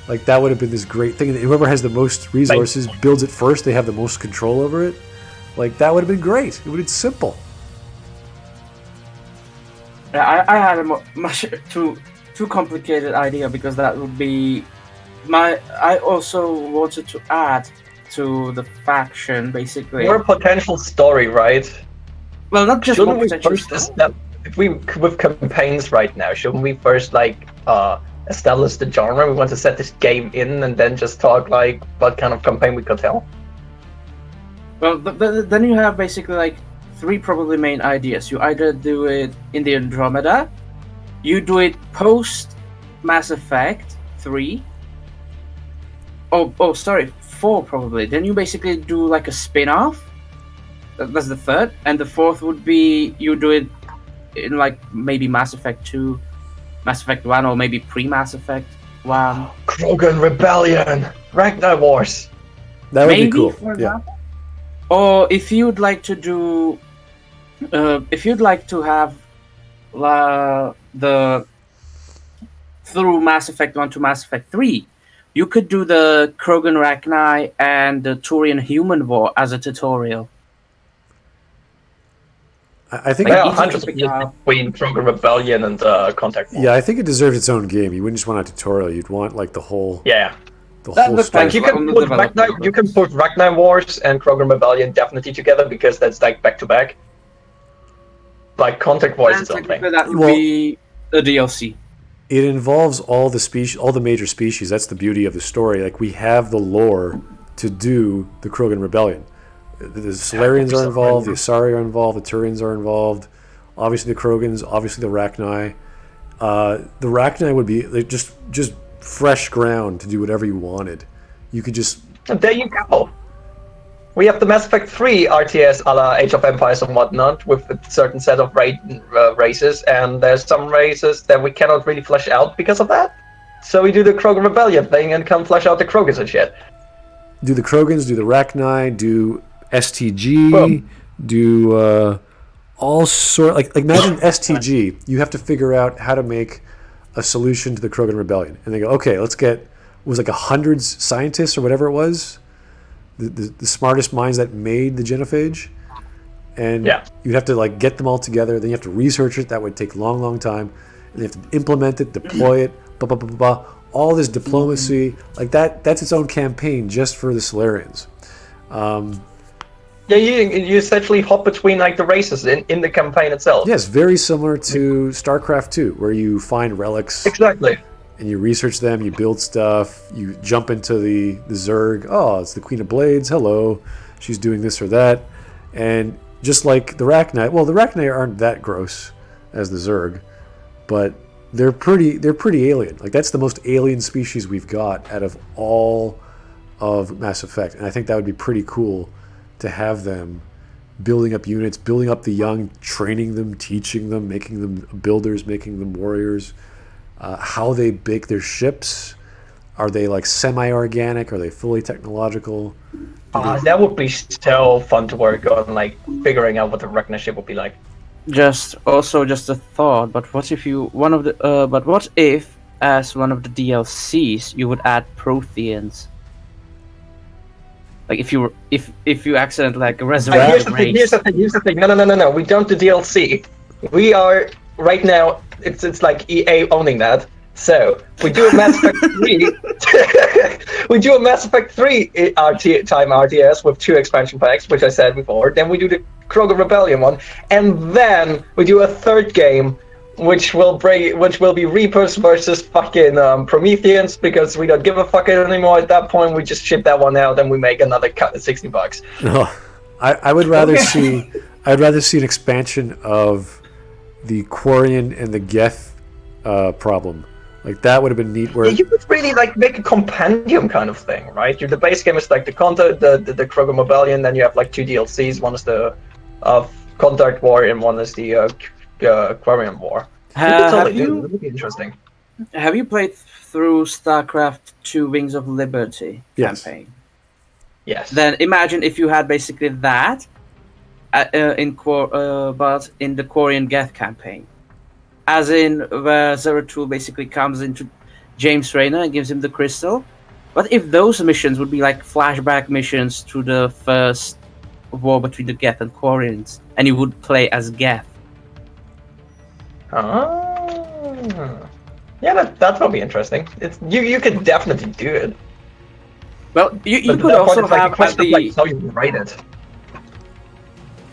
Like, that would have been this great thing. And whoever has the most resources builds it first. They have the most control over it. Like, that would have been great. It would have been simple. Yeah, I had a much too complicated idea, because that would be I also wanted to add to the faction, basically. More potential story, right? Well, not just shouldn't more we potential first story. if we with campaigns right now, shouldn't we first establish the genre we want to set this game in, and then just talk like what kind of campaign we could tell? Well, then you have basically like 3 probably main ideas. You either do it in the Andromeda, you do it post Mass Effect 3. Oh, sorry, 4 probably. Then you basically do like a spin-off. That's the 3rd, and the 4th would be you do it in like maybe Mass Effect 2, Mass Effect 1, or maybe pre-Mass Effect 1. Krogan Rebellion, Ragnar Wars. That would Maybe, be cool. for example. Or if you'd like to do, if you'd like to have the through Mass Effect 1 to Mass Effect 3, you could do the Krogan Rachni and the Turian Human War as a tutorial. I think Yeah, 100% between Krogan Rebellion and Contact War. Yeah, I think it deserves its own game. You wouldn't just want a tutorial. You'd want like the whole That story. Like, you can put Ragnar Wars and Krogan Rebellion definitely together, because that's like back to back. Like Contact Wars is something. That would be a DLC. It involves all the species, all the major species. That's the beauty of the story. Like, we have the lore to do the Krogan Rebellion. The Solarians are involved, the Asari are involved, the Turians are involved. Obviously the Krogans, obviously the Rachni. The Rachni would be like just fresh ground to do whatever you wanted. You could just... And there you go. We have the Mass Effect 3 RTS a la Age of Empires and whatnot, with a certain set of races, and there's some races that we cannot really flesh out because of that. So we do the Krogan Rebellion thing and can flesh out the Krogans and shit. Do the Krogans, do the Rachni, do STG, Boom. do all sort... Like imagine STG. You have to figure out how to make a solution to the Krogan Rebellion. And they go, okay, let's get... It was like 100 scientists or whatever it was. The smartest minds that made the genophage, and you'd have to like get them all together. Then you have to research it. That would take a long time. And you have to implement it, deploy it, all this diplomacy like that. That's its own campaign just for the Solarians. Yeah, you essentially hop between like the races in the campaign itself. Yes, very similar to StarCraft 2, where you find relics Exactly. and you research them, you build stuff, you jump into the Zerg. Oh, it's the Queen of Blades. Hello, she's doing this or that, and just like the Rachni. Well, the Rachni aren't that gross as the Zerg, but they're pretty alien. Like that's the most alien species we've got out of all of Mass Effect, and I think that would be pretty cool to have them building up units, building up the young, training them, teaching them, making them builders, making them warriors. How they bake their ships. Are they like semi-organic? Are they fully technological? That would be so fun to work on, like figuring out what the Ragnar ship would be like. Just a thought. But what if what if, as one of the DLCs, you would add Protheans? Like if you accidentally like resurrect Here's the thing. No. We don't do DLC. We are right now. It's like EA owning that. So we do a Mass Effect 3. We do a Mass Effect 3 time RTS with 2 expansion packs, which I said before. Then we do the Krogan Rebellion one, and then we do a third game, which will be Reapers versus fucking Prometheans, because we don't give a fuck anymore at that point. We just ship that one out and we make another cut at $60. No, I would rather see. I'd rather see an expansion of the Quarian and the Geth problem. Like that would have been neat. Where you could really like make a compendium kind of thing, right? The base game is like the Krogan Rebellion. Then you have like 2 DLCs. One is the Contact War, and one is the Quarian War. It would be interesting. Have you played through StarCraft 2 Wings of Liberty campaign? Yes. Then imagine if you had basically that, but in the Quarian Geth campaign. As in, where Zeratul basically comes into James Rayner and gives him the crystal. But if those missions would be like flashback missions to the first war between the Geth and Quarians, and you would play as Geth. Yeah, that would be interesting. You could definitely do it. Well, you could also have how you write it.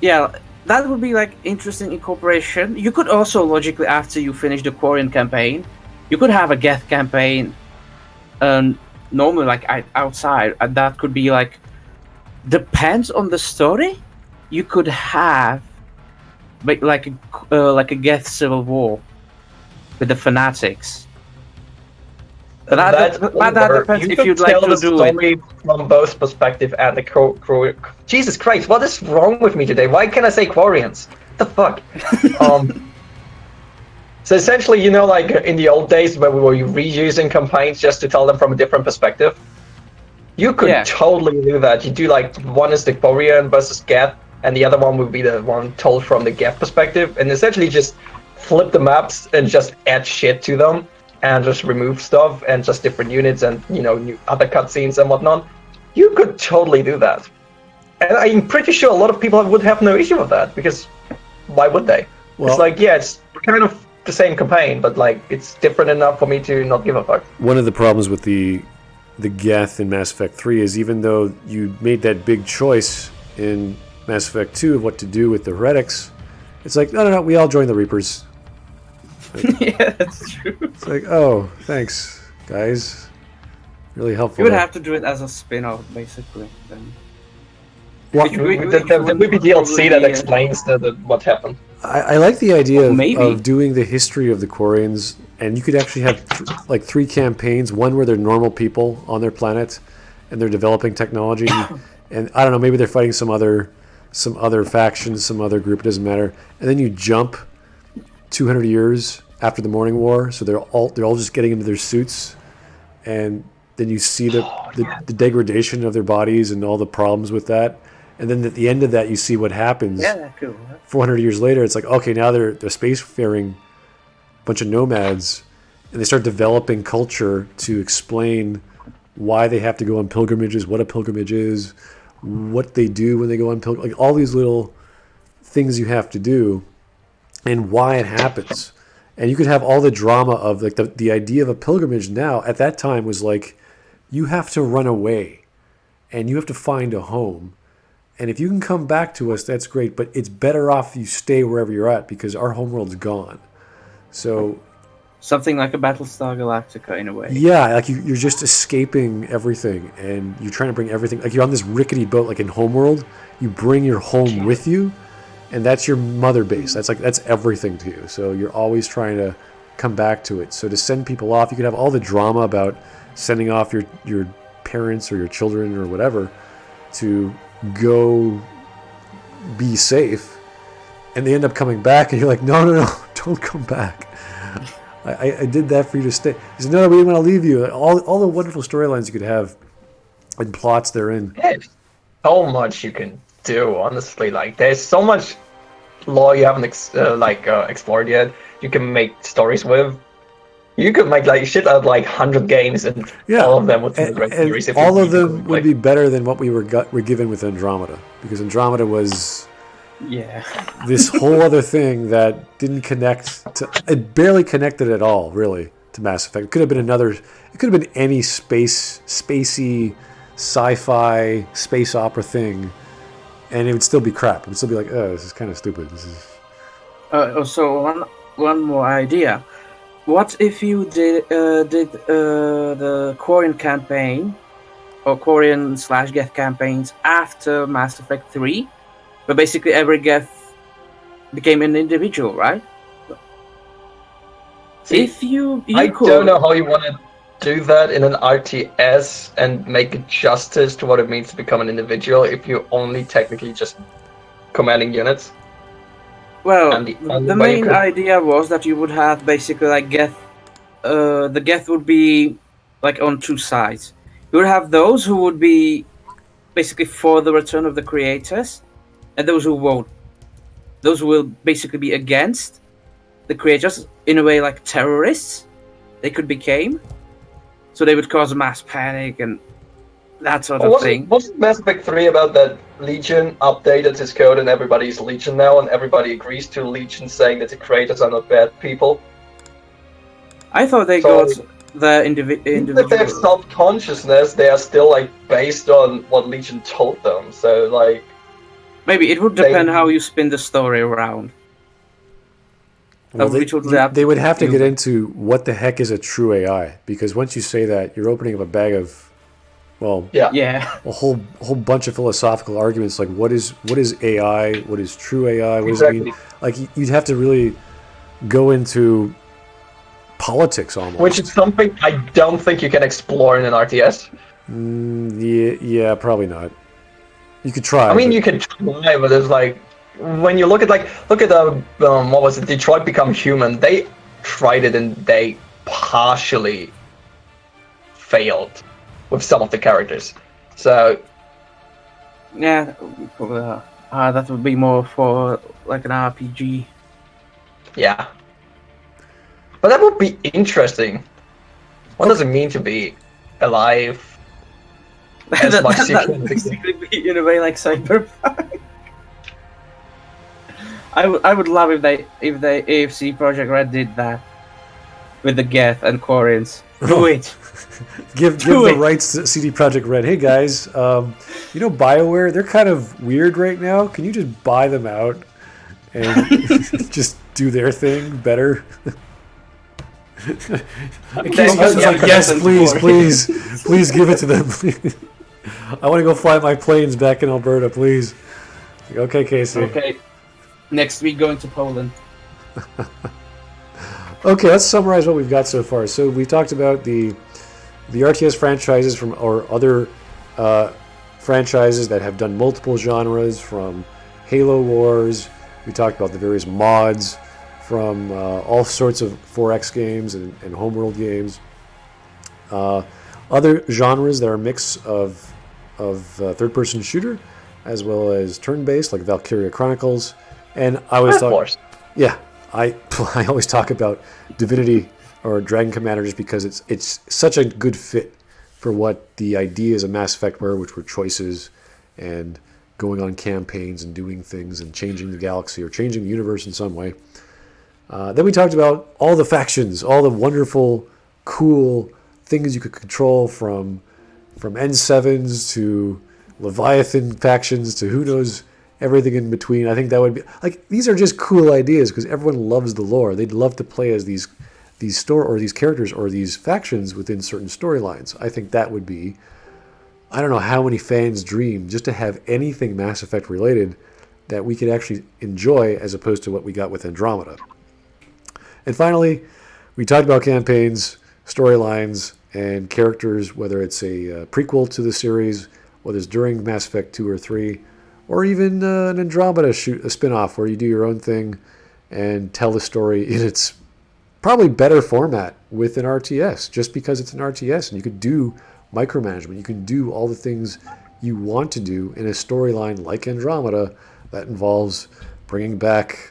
Yeah, that would be like interesting incorporation. You could also logically, after you finish the Quarian campaign, you could have a Geth campaign, normally like outside, and that could be like depends on the story. You could have like a Geth civil war with the fanatics. But that depends if you'd like to do it from both perspective and the Jesus Christ, what is wrong with me today? Why can't I say Quarians? What the fuck? So essentially, like in the old days where we were reusing campaigns just to tell them from a different perspective, you could totally do that. You do like one is the Quarian versus Geth, and the other one would be the one told from the Geth perspective, and essentially just flip the maps and just add shit to them. And just remove stuff and just different units and new other cutscenes and whatnot. You could totally do that, and I'm pretty sure a lot of people would have no issue with that, because why would they? Well, it's like it's kind of the same campaign, but like it's different enough for me to not give a fuck. One of the problems with the Geth in Mass Effect 3 is even though you made that big choice in Mass Effect 2 of what to do with the heretics, it's like no, we all join the Reapers. Yeah, that's true. It's like, oh, thanks, guys. Really helpful. You would have to do it as a spin-off, basically. Then. There would be DLC that explains what happened. I like the idea of doing the history of the Quarians, and you could actually have like 3 campaigns. One where they're normal people on their planet, and they're developing technology, and I don't know, maybe they're fighting some other faction, some other group. It doesn't matter. And then you jump 200 years after the Morning War, so they're all just getting into their suits, and then you see the degradation of their bodies and all the problems with that, and then at the end of that you see what happens. Yeah, cool. 400 years later, it's like, okay, now they're spacefaring bunch of nomads, and they start developing culture to explain why they have to go on pilgrimages, what a pilgrimage is, what they do when they go on pilgrimage, like all these little things you have to do and why it happens. And you could have all the drama of like the idea of a pilgrimage now at that time was like you have to run away and you have to find a home And if you can come back to us, that's great. But it's better off you stay wherever you're at because our homeworld's gone. So Something like a Battlestar Galactica in a way. yeah, like you're just escaping everything, and you're trying to bring everything. Like you're on this rickety boat, like in Homeworld. You bring your home with you, and that's your mother base. That's everything to you. So you're always trying to come back to it. So to send people off, you could have all the drama about sending off your parents or your children or whatever to go be safe, and they end up coming back, and you're like, no, don't come back. I did that for you to stay. He said, no, we didn't want to leave you. All the wonderful storylines you could have and plots therein. There's so much you can do, honestly. Like, there's so much lore you haven't explored yet. You can make stories with. You could make like shit out of like 100 games, and all of them would be great series. And all of them would be better than what we were given with Andromeda, because Andromeda was this whole other thing that didn't connect to. It barely connected at all, really, to Mass Effect. It could have been another. It could have been any spacey, sci-fi, space opera thing, and it would still be crap. It would still be like, oh, this is kind of stupid. This is. So one more idea. What if you did the Quarian campaign, or Quarian/Geth campaigns after Mass Effect 3, but basically every Geth became an individual, right? See, if you I could, don't know how you want to do that in an RTS and make it justice to what it means to become an individual if you're only technically just commanding units. Well, the main idea was that you would have basically like Geth. The Geth would be like on two sides. You would have those who would be basically for the return of the creators, and those who won't. Those who will basically be against the creators, in a way like terrorists. They could become. So they would cause a mass panic and that sort of thing. Wasn't Mass Effect 3 about that Legion updated his code and everybody's Legion now, and everybody agrees to Legion saying that the creators are not bad people? I thought they got the individual. If they have self-consciousness, they are still like based on what Legion told them. So like, maybe it would depend how you spin the story around. Well, they would have to get into what the heck is a true AI, because once you say that, you're opening up a bag of, a whole bunch of philosophical arguments, like what is AI, what is true AI, what does it mean? Like you'd have to really go into politics almost. Which is something I don't think you can explore in an RTS. Yeah, probably not. You could try. I mean, you can try, but there's like, when you look at what was it, Detroit Become Human, they tried it and they partially failed with some of the characters. So yeah, that would be more for like an RPG. Yeah, but that would be interesting. What does it mean to be alive? As much that would basically be in a way like Cyberpunk. I would love if they AFC Project Red did that with the Geth and Quarians. Do it. Give the rights to CD Projekt Red. Hey guys, BioWare, they're kind of weird right now. Can you just buy them out and just do their thing better? Yes, please give it to them. I want to go fly my planes back in Alberta, please. Okay, Casey. Okay. Next week, going to Poland. Okay, let's summarize what we've got so far. So we talked about the RTS franchises or other franchises that have done multiple genres, from Halo Wars. We talked about the various mods from all sorts of 4X games and homeworld games. Other genres that are a mix of third-person shooter as well as turn-based, like Valkyria Chronicles. And I always I always talk about Divinity or Dragon Commander just because it's such a good fit for what the ideas of Mass Effect were, which were choices and going on campaigns and doing things and changing the galaxy or changing the universe in some way. Then we talked about all the factions, all the wonderful, cool things you could control, from N7s to Leviathan factions to who knows everything in between. I think that would be like, these are just cool ideas because everyone loves the lore. They'd love to play as these characters or these factions within certain storylines. I think that would be, I don't know how many fans dream just to have anything Mass Effect related that we could actually enjoy as opposed to what we got with Andromeda. And finally, we talked about campaigns, storylines, and characters, whether it's a prequel to the series, whether it's during Mass Effect 2 or 3, or even an Andromeda a spin-off where you do your own thing and tell the story in its probably better format with an RTS, just because it's an RTS and you could do micromanagement. You can do all the things you want to do in a storyline like Andromeda that involves bringing back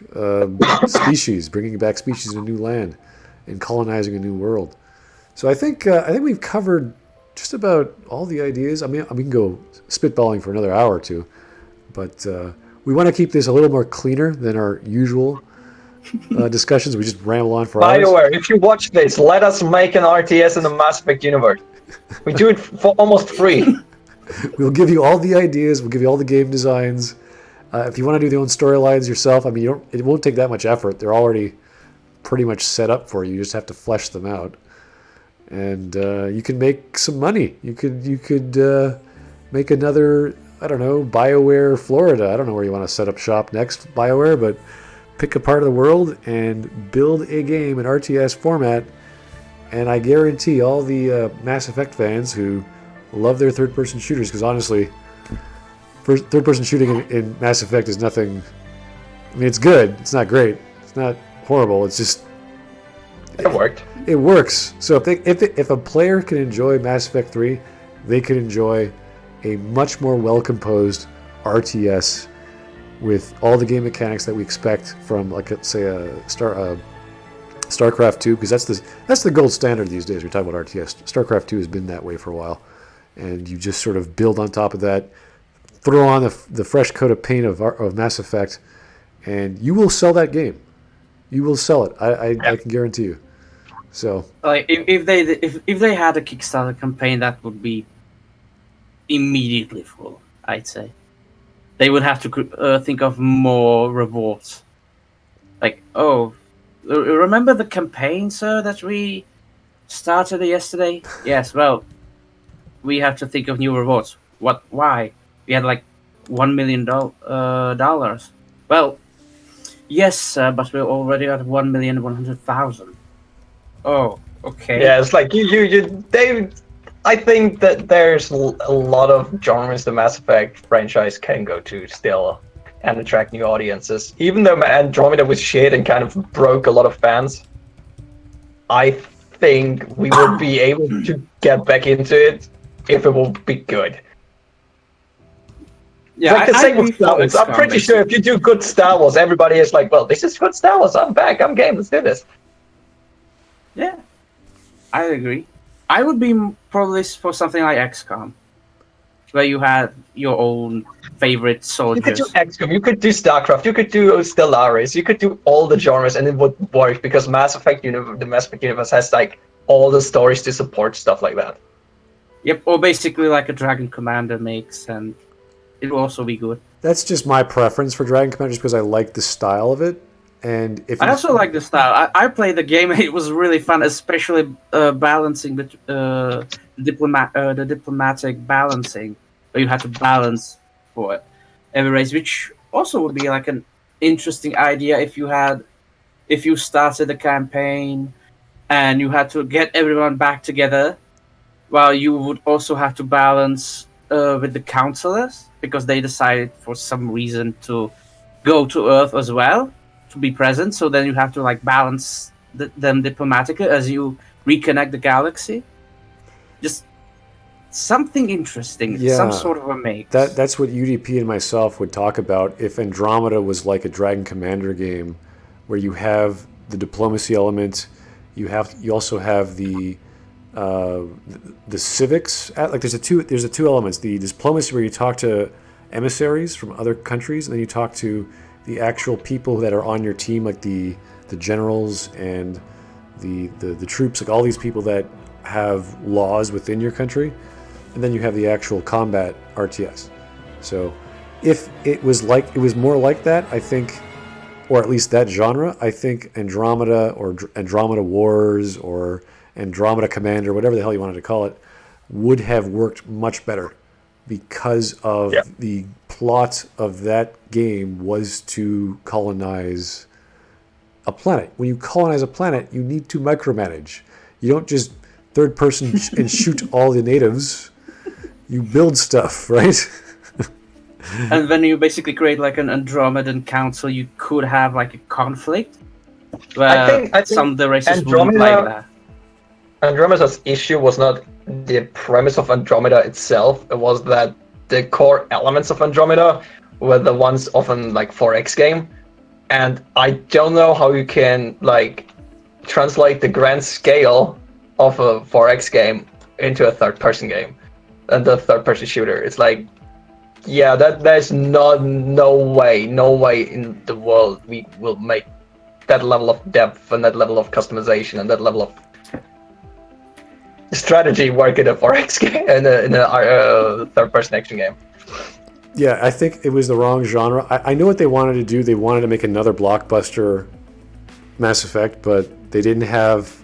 species in a new land, and colonizing a new world. So I think we've covered just about all the ideas. I mean, we can go spitballing for another hour or two, but we want to keep this a little more cleaner than our usual discussions. We just ramble on for hours. BioWare, if you watch this, let us make an RTS in the Mass Effect universe. We do it for almost free. We'll give you all the ideas. We'll give you all the game designs. If you want to do your own storylines yourself, I mean, it won't take that much effort. They're already pretty much set up for you. You just have to flesh them out, and you can make some money. You could make another, I don't know, BioWare Florida. I don't know where you want to set up shop next, BioWare, but pick a part of the world and build a game in RTS format. And I guarantee all the Mass Effect fans who love their third-person shooters, because honestly, third-person shooting in Mass Effect is nothing. I mean, it's good. It's not great. It's not horrible. It's just it worked. It works. So if a player can enjoy Mass Effect 3, they can enjoy a much more well-composed RTS with all the game mechanics that we expect from, like, say, StarCraft 2, because that's the gold standard these days. We're talking about RTS. StarCraft 2 has been that way for a while, and you just sort of build on top of that, throw on the fresh coat of paint of Mass Effect, and you will sell that game. You will sell it. I can guarantee you. So, like, if they had a Kickstarter campaign, that would be immediately full, I'd say. They would have to think of more rewards. Like, oh, remember the campaign, sir, that we started yesterday? Yes, well, we have to think of new rewards. What? Why? We had like $1 million. Well, yes, sir, but we're already at 1,100,000. Oh, okay. Yeah, it's like I think that there's a lot of genres the Mass Effect franchise can go to still and attract new audiences. Even though Andromeda was shit and kind of broke a lot of fans, I think we will be able to get back into it if it will be good. Yeah, like the same with Star Wars. I'm pretty sure if you do good Star Wars, everybody is like, well, this is good Star Wars. I'm back. I'm game. Let's do this. Yeah, I agree. I would be probably for something like XCOM, where you had your own favorite soldiers. You could do XCOM, you could do StarCraft, you could do Stellaris, you could do all the genres, and it would work because the Mass Effect universe has like all the stories to support stuff like that. Yep, or basically like a Dragon Commander makes, and it will also be good. That's just my preference for Dragon Commander, just because I like the style of it. And if I also like the style. I played the game and it was really fun, especially balancing the diplomatic balancing, where you had to balance for every race, which also would be like an interesting idea if you started the campaign and you had to get everyone back together, while you would also have to balance with the counselors, because they decided for some reason to go to Earth as well, to be present. So then you have to like balance them diplomatically as you reconnect the galaxy. Just something interesting, some sort of a make. That's what UDP and myself would talk about if Andromeda was like a Dragon Commander game, where you have the diplomacy element, you also have the civics. Like there's the two elements: the diplomacy where you talk to emissaries from other countries, and then you talk to the actual people that are on your team, like the generals and the troops, like all these people that have laws within your country, and then you have the actual combat RTS. So if it was more like that, I think, or at least that genre, I think Andromeda or Andromeda Wars or Andromeda Commander, whatever the hell you wanted to call it, would have worked much better because of the plot of that game was to colonize a planet. When you colonize a planet, you need to micromanage. You don't just third person and shoot all the natives. You build stuff, right? And when you basically create like an Andromedan council, you could have like a conflict where I think some of the races wouldn't like that. Andromeda's issue was not the premise of Andromeda itself. It was that the core elements of Andromeda were the ones of an like 4X game, and I don't know how you can like translate the grand scale of a 4X game into a third-person game and the third-person shooter. It's like, yeah, there's no way in the world we will make that level of depth and that level of customization and that level of strategy work in a 4X game in a third-person action game. Yeah, I think it was the wrong genre. I know what they wanted to do. They wanted to make another blockbuster Mass Effect, but they didn't have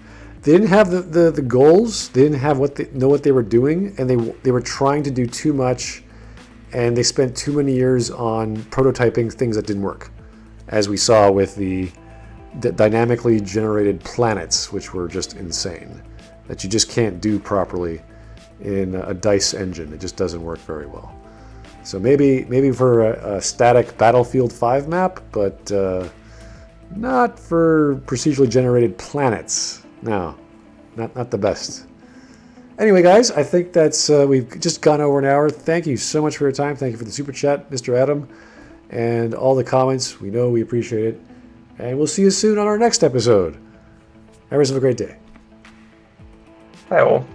the goals. They didn't have what they were doing, and they were trying to do too much, and they spent too many years on prototyping things that didn't work, as we saw with the dynamically generated planets, which were just insane, that you just can't do properly in a DICE engine. It just doesn't work very well. So maybe for a static Battlefield 5 map, but not for procedurally generated planets. No, not the best. Anyway, guys, I think that's we've just gone over an hour. Thank you so much for your time. Thank you for the super chat, Mr. Adam, and all the comments. We appreciate it. And we'll see you soon on our next episode. Have a great day. Bye all.